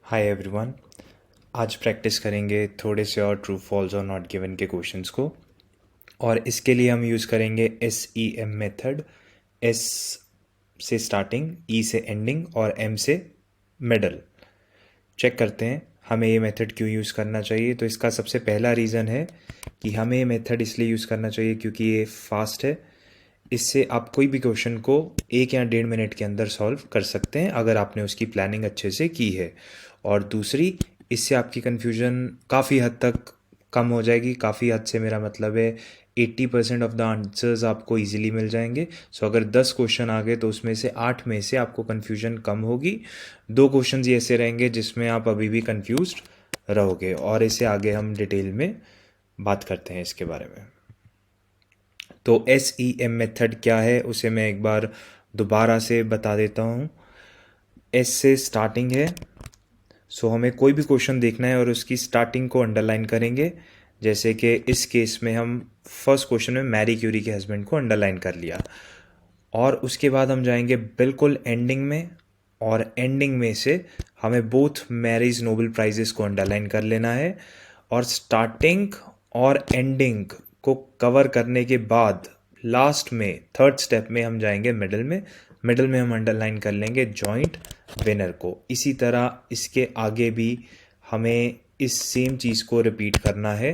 Hi everyone. आज practice करेंगे थोड़े से और ट्रू फॉल्स और नॉट गिवन के क्वेश्चंस को। और इसके लिए हम यूज़ करेंगे SEM मेथड। S से स्टार्टिंग, E से एंडिंग और M से मिडल। चेक करते हैं हमें ये मेथड क्यों यूज़ करना चाहिए। तो इसका सबसे पहला रीज़न है कि हमें ये मेथड इसलिए यूज़ करना चाहिए क्योंकि ये फास्ट है। इससे आप कोई भी क्वेश्चन को 1 या 1.5 मिनट के अंदर सॉल्व कर सकते हैं अगर आपने उसकी प्लानिंग अच्छे से की है। और दूसरी, इससे आपकी कन्फ्यूजन काफ़ी हद तक कम हो जाएगी। काफ़ी हद से मेरा मतलब है 80% ऑफ द आंसर्स आपको इजीली मिल जाएंगे। सो अगर 10 क्वेश्चन आ गए तो उसमें से 8 में से आपको कन्फ्यूजन कम होगी। 2 क्वेश्चन ऐसे रहेंगे जिसमें आप अभी भी कन्फ्यूज्ड रहोगे। और इसे आगे हम डिटेल में बात करते हैं इसके बारे में। तो SEM मेथड क्या है उसे मैं एक बार दोबारा से बता देता हूँ। S से स्टार्टिंग है। सो हमें कोई भी क्वेश्चन देखना है और उसकी स्टार्टिंग को अंडरलाइन करेंगे। जैसे कि इस केस में हम फर्स्ट क्वेश्चन में मैरी क्यूरी के हस्बैंड को अंडरलाइन कर लिया। और उसके बाद हम जाएंगे बिल्कुल एंडिंग में, और एंडिंग में से हमें बोथ मैरीज नोबेल प्राइजेस को अंडरलाइन कर लेना है। और स्टार्टिंग और एंडिंग को कवर करने के बाद लास्ट में थर्ड स्टेप में हम जाएंगे मिडल में। मिडल में हम अंडरलाइन कर लेंगे जॉइंट विनर को। इसी तरह इसके आगे भी हमें इस सेम चीज़ को रिपीट करना है।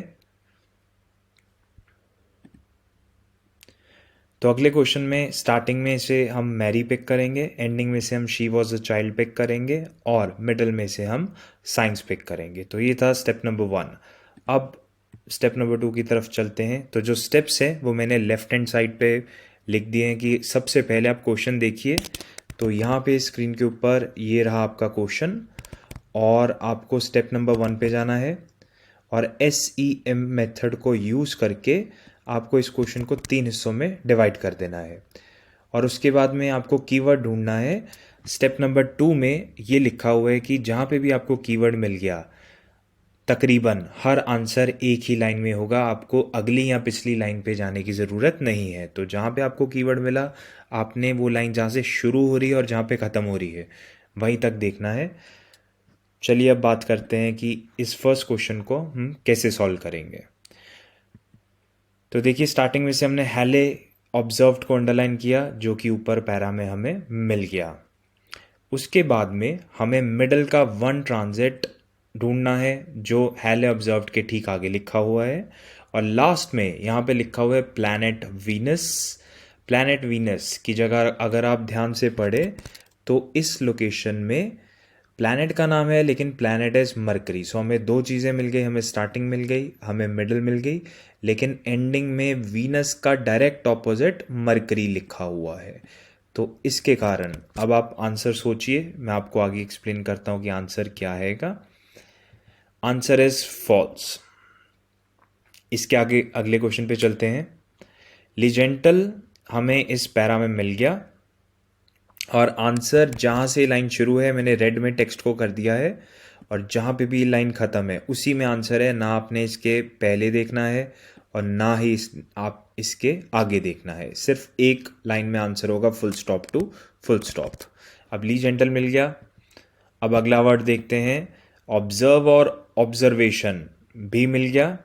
तो अगले क्वेश्चन में स्टार्टिंग में से हम मैरी पिक करेंगे, एंडिंग में से हम she was a child pick करेंगे और मिडल में से हम साइंस पिक करेंगे। तो ये था स्टेप नंबर 1। अब स्टेप नंबर 2 की तरफ चलते हैं। तो जो स्टेप्स हैं वो मैंने लेफ्ट हैंड साइड पे लिख दिए हैं कि सबसे पहले आप क्वेश्चन देखिए। तो यहाँ पे स्क्रीन के ऊपर ये रहा आपका क्वेश्चन, और आपको स्टेप नंबर 1 पे जाना है। और SEM मेथड को यूज़ करके आपको इस क्वेश्चन को 3 हिस्सों में डिवाइड कर देना है। और उसके बाद में आपको कीवर्ड ढूंढना है। स्टेप नंबर 2 में ये लिखा हुआ है कि जहाँ पे भी आपको कीवर्ड मिल गया, तकरीबन हर आंसर एक ही लाइन में होगा। आपको अगली या पिछली लाइन पे जाने की ज़रूरत नहीं है। तो जहाँ पे आपको कीवर्ड मिला, आपने वो लाइन जहाँ से शुरू हो रही है और जहाँ पे ख़त्म हो रही है वहीं तक देखना है। चलिए अब बात करते हैं कि इस फर्स्ट क्वेश्चन को हम कैसे सॉल्व करेंगे। तो देखिए, स्टार्टिंग में से हमने हैले ऑब्जर्व्ड को अंडरलाइन किया जो कि ऊपर पैरा में हमें मिल गया। उसके बाद में हमें मिडल का वन ट्रांजिट ढूंढना है जो हैले ऑब्जर्व्ड के ठीक आगे लिखा हुआ है। और लास्ट में यहाँ पे लिखा हुआ है प्लैनेट वीनस। प्लैनेट वीनस की जगह अगर आप ध्यान से पढ़े तो इस लोकेशन में प्लैनेट का नाम है लेकिन प्लैनेट इज मरकरी। सो हमें 2 चीज़ें मिल गई, हमें स्टार्टिंग मिल गई, हमें मिडल मिल गई, लेकिन एंडिंग में वीनस का डायरेक्ट ऑपोजिट मरकरी लिखा हुआ है। तो इसके कारण अब आप आंसर सोचिए, मैं आपको आगे एक्सप्लेन करता हूँ कि आंसर क्या है। Answer is false. इसके आगे अगले क्वेश्चन पे चलते हैं। लीजेंटल हमें इस पैरा में मिल गया, और आंसर जहाँ से लाइन शुरू है मैंने रेड में टेक्स्ट को कर दिया है, और जहाँ पे भी लाइन ख़त्म है उसी में आंसर है। ना आपने इसके पहले देखना है और ना ही आप इसके आगे देखना है। सिर्फ एक लाइन में आंसर होगा, full stop to full stop. अब ली जेंटल मिल गया। अब अगला वर्ड देखते हैं। ऑब्जर्व और ऑब्जर्वेशन भी मिल गया,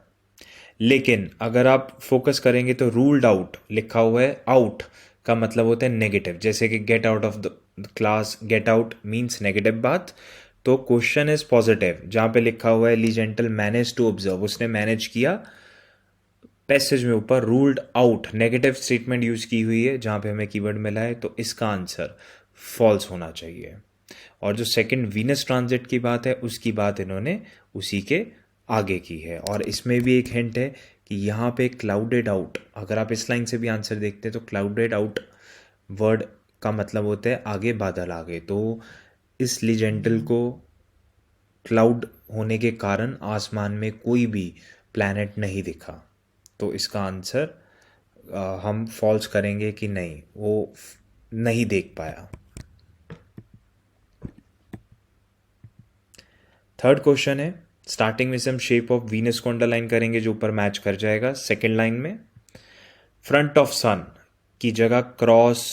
लेकिन अगर आप फोकस करेंगे तो रूल्ड आउट लिखा हुआ है। आउट का मतलब होता है नेगेटिव, जैसे कि get out of the class, get out means negative बात। तो क्वेश्चन इज पॉजिटिव जहाँ पे लिखा हुआ है लीजेंटल मैनेज टू ऑब्जर्व, उसने मैनेज किया। पैसेज में ऊपर ruled out negative statement use की हुई है जहाँ पे हमें कीवर्ड मिला है, तो इसका आंसर फॉल्स होना चाहिए। और जो सेकंड वीनस ट्रांजिट की बात है उसकी बात इन्होंने उसी के आगे की है। और इसमें भी एक हिंट है कि यहाँ पे क्लाउडेड आउट, अगर आप इस लाइन से भी आंसर देखते हैं तो क्लाउडेड आउट वर्ड का मतलब होता है आगे बादल आ गए। तो इस लीजेंटल को क्लाउड होने के कारण आसमान में कोई भी प्लैनेट नहीं दिखा। तो इसका आंसर हम फॉल्स करेंगे कि नहीं, वो नहीं देख पाया। थर्ड क्वेश्चन है। स्टार्टिंग में से हम शेप ऑफ वीनस को अंडरलाइन करेंगे जो ऊपर मैच कर जाएगा। सेकेंड लाइन में फ्रंट ऑफ सन की जगह cross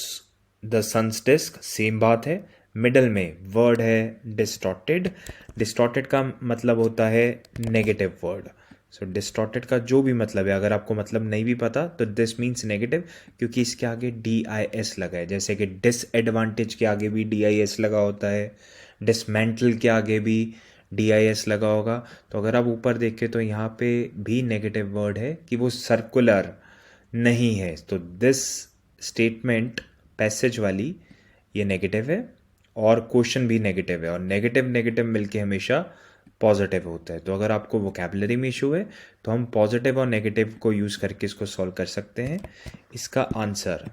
the sun's disc, same बात है। मिडल में वर्ड है डिस्टॉर्टेड। डिस्टॉर्टेड का मतलब होता है नेगेटिव वर्ड। सो डिस्टॉर्टेड का जो भी मतलब है, अगर आपको मतलब नहीं भी पता तो दिस मीन्स नेगेटिव, क्योंकि इसके आगे DIS लगा है। जैसे कि डिसएडवांटेज के आगे भी DIS लगा होता है, डिसमेंटल के आगे भी DIS लगा होगा। तो अगर आप ऊपर देखें तो यहाँ पे भी नेगेटिव वर्ड है कि वो सर्कुलर नहीं है। तो दिस स्टेटमेंट पैसेज वाली ये नेगेटिव है और क्वेश्चन भी नेगेटिव है, और नेगेटिव नेगेटिव मिलके हमेशा पॉजिटिव होता है। तो अगर आपको वोकैबुलरी में इशू है तो हम पॉजिटिव और नेगेटिव को यूज़ करके इसको सॉल्व कर सकते हैं। इसका आंसर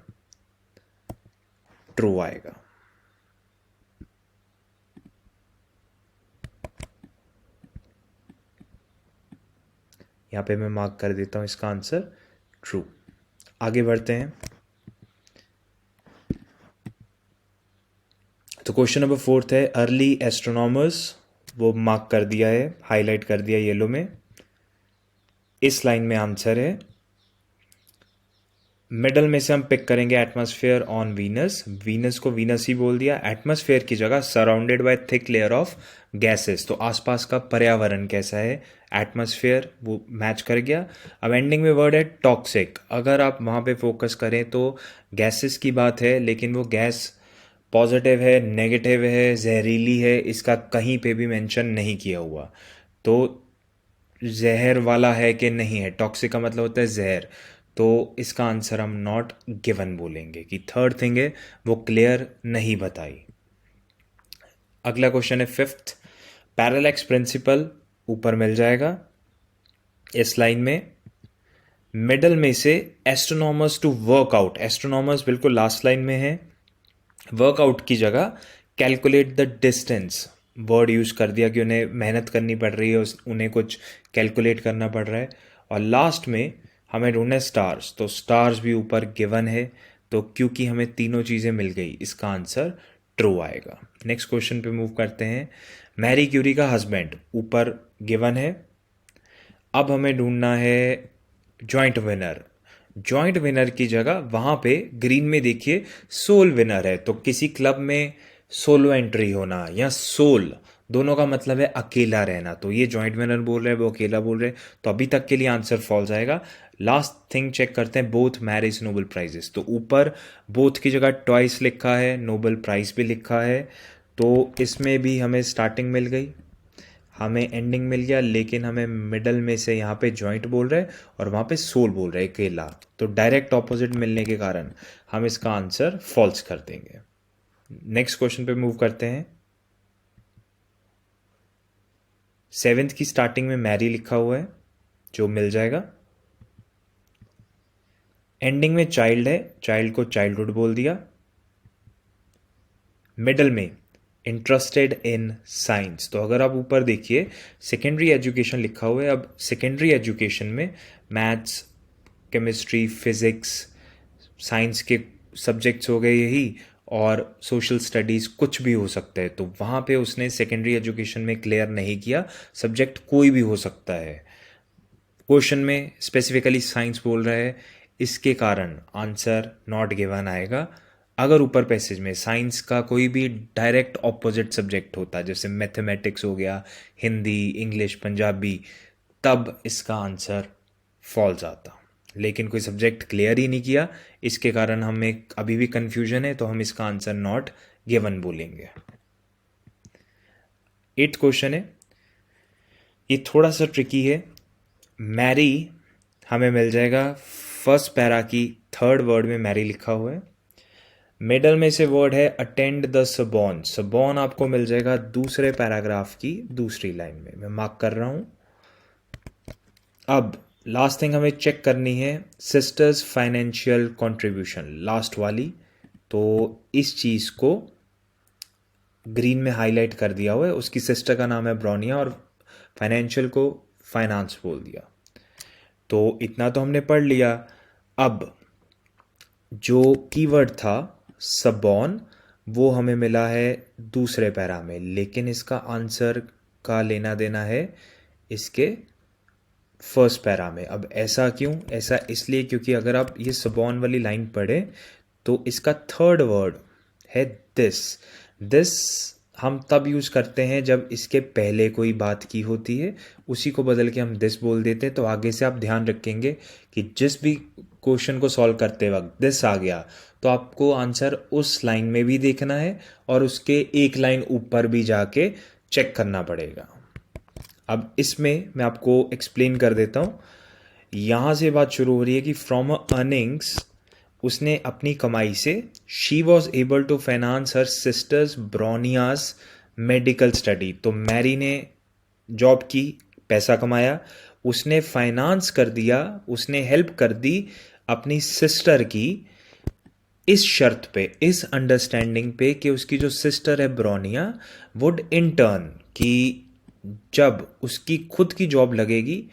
ट्रू आएगा। यहाँ पे मैं मार्क कर देता हूँ इसका आंसर ट्रू। आगे बढ़ते हैं। तो क्वेश्चन नंबर 4 है अर्ली एस्ट्रोनॉमर्स, वो मार्क कर दिया है, हाईलाइट कर दिया येलो में। इस लाइन में आंसर है, मिडल में से हम पिक करेंगे एटमॉस्फेयर ऑन वीनस। वीनस को वीनस ही बोल दिया, एटमॉस्फेयर की जगह surrounded by thick layer of gases. तो आसपास का पर्यावरण कैसा है, एटमॉस्फेयर, वो मैच कर गया। अब एंडिंग में वर्ड है टॉक्सिक। अगर आप वहाँ पे फोकस करें तो गैसेस की बात है, लेकिन वो गैस पॉजिटिव है, नेगेटिव है, जहरीली है, इसका कहीं पे भी मेंशन नहीं किया हुआ। तो जहर वाला है कि नहीं है, टॉक्सिक का मतलब होता है जहर। तो इसका आंसर हम नॉट गिवन बोलेंगे कि थर्ड थिंग है वो क्लियर नहीं बताई। अगला क्वेश्चन है 5th, पैरेलैक्स प्रिंसिपल ऊपर मिल जाएगा। इस लाइन में मिडल में से एस्ट्रोनॉमर्स टू वर्कआउट, एस्ट्रोनॉमर्स बिल्कुल लास्ट लाइन में है, वर्कआउट की जगह calculate the distance word use कर दिया कि उन्हें मेहनत करनी पड़ रही है, उन्हें कुछ कैलकुलेट करना पड़ रहा है। और लास्ट में हमें ढूंढना है स्टार्स, तो स्टार्स भी ऊपर गिवन है। तो क्योंकि हमें तीनों चीज़ें मिल गई, इसका आंसर ट्रू आएगा। नेक्स्ट क्वेश्चन पे मूव करते हैं। मैरी क्यूरी का हस्बैंड ऊपर गिवन है। अब हमें ढूंढना है जॉइंट विनर। जॉइंट विनर की जगह वहाँ पे ग्रीन में देखिए सोल विनर है। तो किसी क्लब में सोलो एंट्री होना या सोल, दोनों का मतलब है अकेला रहना। तो ये जॉइंट विनर बोल रहे हैं, वो अकेला बोल रहे हैं, तो अभी तक के लिए आंसर फॉल्स आएगा। लास्ट थिंग चेक करते हैं, बोथ मैरिज नोबेल प्राइजेस। तो ऊपर बोथ की जगह ट्वाइस लिखा है, नोबेल प्राइज भी लिखा है। तो इसमें भी हमें स्टार्टिंग मिल गई, हमें एंडिंग मिल गया, लेकिन हमें मिडल में से यहाँ पे जॉइंट बोल रहे हैं और वहाँ पे सोल बोल रहे हैं अकेला। तो डायरेक्ट ऑपोजिट मिलने के कारण हम इसका आंसर फॉल्स कर देंगे। नेक्स्ट क्वेश्चन पे मूव करते हैं। 7th की स्टार्टिंग में मैरी लिखा हुआ है, जो मिल जाएगा। एंडिंग में चाइल्ड है, चाइल्ड को चाइल्डहुड बोल दिया। मिडल में इंटरेस्टेड इन साइंस। तो अगर आप ऊपर देखिए सेकेंडरी एजुकेशन लिखा हुआ है। अब सेकेंडरी एजुकेशन में मैथ्स, केमिस्ट्री, फिज़िक्स, साइंस के सब्जेक्ट्स हो गए यही, और सोशल स्टडीज़ कुछ भी हो सकता है। तो वहाँ पे उसने सेकेंडरी एजुकेशन में क्लियर नहीं किया, सब्जेक्ट कोई भी हो सकता है। क्वेश्चन में स्पेसिफिकली साइंस बोल रहा है, इसके कारण आंसर नॉट गिवन आएगा। अगर ऊपर पैसेज में साइंस का कोई भी डायरेक्ट ऑपोजिट सब्जेक्ट होता, जैसे मैथमेटिक्स हो गया, हिंदी, इंग्लिश, पंजाबी, तब इसका आंसर फॉल्स आता। लेकिन कोई सब्जेक्ट क्लियर ही नहीं किया, इसके कारण हमें अभी भी कन्फ्यूजन है, तो हम इसका आंसर नॉट गिवन बोलेंगे। 8th क्वेश्चन है, ये थोड़ा सा ट्रिकी है। मैरी हमें मिल जाएगा फर्स्ट पैरा की थर्ड वर्ड में मैरी लिखा हुआ है। मिडल में से वर्ड है अटेंड द सबॉन। सबॉन आपको मिल जाएगा दूसरे पैराग्राफ की दूसरी लाइन में, मैं मार्क कर रहा हूं। अब लास्ट थिंग हमें चेक करनी है सिस्टर्स फाइनेंशियल कंट्रीब्यूशन, लास्ट वाली। तो इस चीज़ को ग्रीन में हाईलाइट कर दिया हुआ है, उसकी सिस्टर का नाम है ब्रोनिया और फाइनेंशियल को फाइनेंस बोल दिया। तो इतना तो हमने पढ़ लिया। अब जो कीवर्ड था सबॉन, वो हमें मिला है दूसरे पैरा में, लेकिन इसका आंसर का लेना देना है इसके फर्स्ट पैरा में। अब ऐसा क्यों? ऐसा इसलिए क्योंकि अगर आप ये सबॉन वाली लाइन पढ़ें तो इसका थर्ड वर्ड है दिस। दिस हम तब यूज़ करते हैं जब इसके पहले कोई बात की होती है, उसी को बदल के हम दिस बोल देते हैं। तो आगे से आप ध्यान रखेंगे कि जिस भी क्वेश्चन को सॉल्व करते वक्त दिस आ गया तो आपको आंसर उस लाइन में भी देखना है और उसके एक लाइन ऊपर भी जाके चेक करना पड़ेगा। अब इसमें मैं आपको एक्सप्लेन कर देता हूँ। यहाँ से बात शुरू हो रही है कि फ्रॉम अ अर्निंग्स, उसने अपनी कमाई से she was able to finance her sisters Bronya's medical study. तो मैरी ने जॉब की, पैसा कमाया, उसने फाइनेंस कर दिया, उसने हेल्प कर दी अपनी सिस्टर की, इस शर्त पे, इस अंडरस्टैंडिंग पे कि उसकी जो सिस्टर है ब्रोनिया वुड इन टर्न, कि जब उसकी खुद की जॉब लगेगी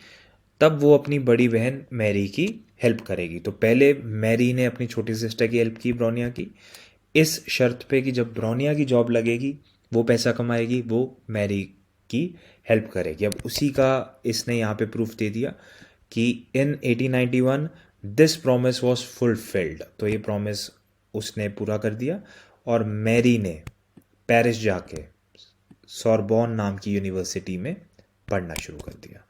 तब वो अपनी बड़ी बहन मैरी की हेल्प करेगी। तो पहले मैरी ने अपनी छोटी सिस्टर की हेल्प की, ब्रोनिया की, इस शर्त पे कि जब ब्रोनिया की जॉब लगेगी वो पैसा कमाएगी, वो मैरी की हेल्प करेगी। अब उसी का इसने यहाँ पे प्रूफ दे दिया कि इन 1891 दिस प्रॉमिस वॉज फुलफिल्ड। तो ये प्रॉमिस उसने पूरा कर दिया और मैरी ने पेरिस जाके सोरबोन नाम की यूनिवर्सिटी में पढ़ना शुरू कर दिया।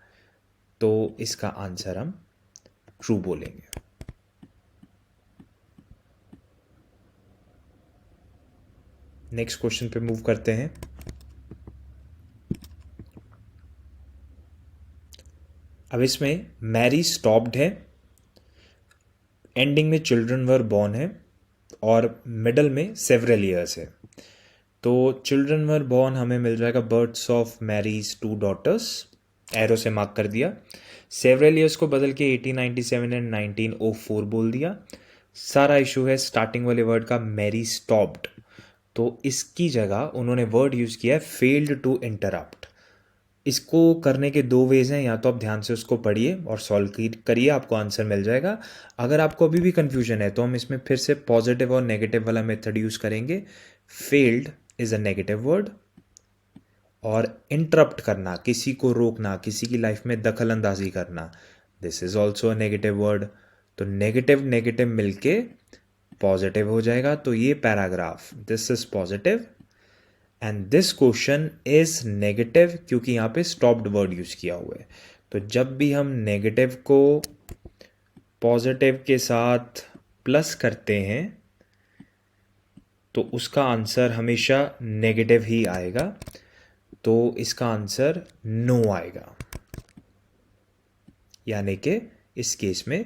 तो इसका आंसर हम ट्रू बोलेंगे। नेक्स्ट क्वेश्चन पे मूव करते हैं। अब इसमें मैरी स्टॉप्ड है, एंडिंग में चिल्ड्रन वर बॉर्न है और मिडल में सेवरल ईयर्स है। तो चिल्ड्रन वर बॉर्न हमें मिल जाएगा births of Mary's 2 daughters, arrow से मार्क कर दिया। सेवरल ईयर्स को बदल के 1897 एंड 1904 बोल दिया। सारा इशू है स्टार्टिंग वाले वर्ड का, मैरी स्टॉप्ड, तो इसकी जगह उन्होंने वर्ड यूज़ किया है फेल्ड टू इंटरप्ट। इसको करने के दो वेज हैं, या तो आप ध्यान से उसको पढ़िए और सॉल्व करिए, आपको आंसर मिल जाएगा। अगर आपको अभी भी कन्फ्यूजन है तो हम इसमें फिर से पॉजिटिव और नेगेटिव वाला मेथड यूज़ करेंगे। Failed is a negative word और इंटरप्ट करना, किसी को रोकना, किसी की लाइफ में दखल अंदाजी करना, this is also a negative word. तो नेगेटिव नेगेटिव मिलके पॉजिटिव हो जाएगा। तो ये paragraph, this is positive and this question is negative, क्योंकि यहाँ पे स्टॉप्ड वर्ड यूज किया हुआ है। तो जब भी हम नेगेटिव को पॉजिटिव के साथ प्लस करते हैं तो उसका आंसर हमेशा नेगेटिव ही आएगा। तो इसका आंसर नो आएगा, यानी कि इस केस में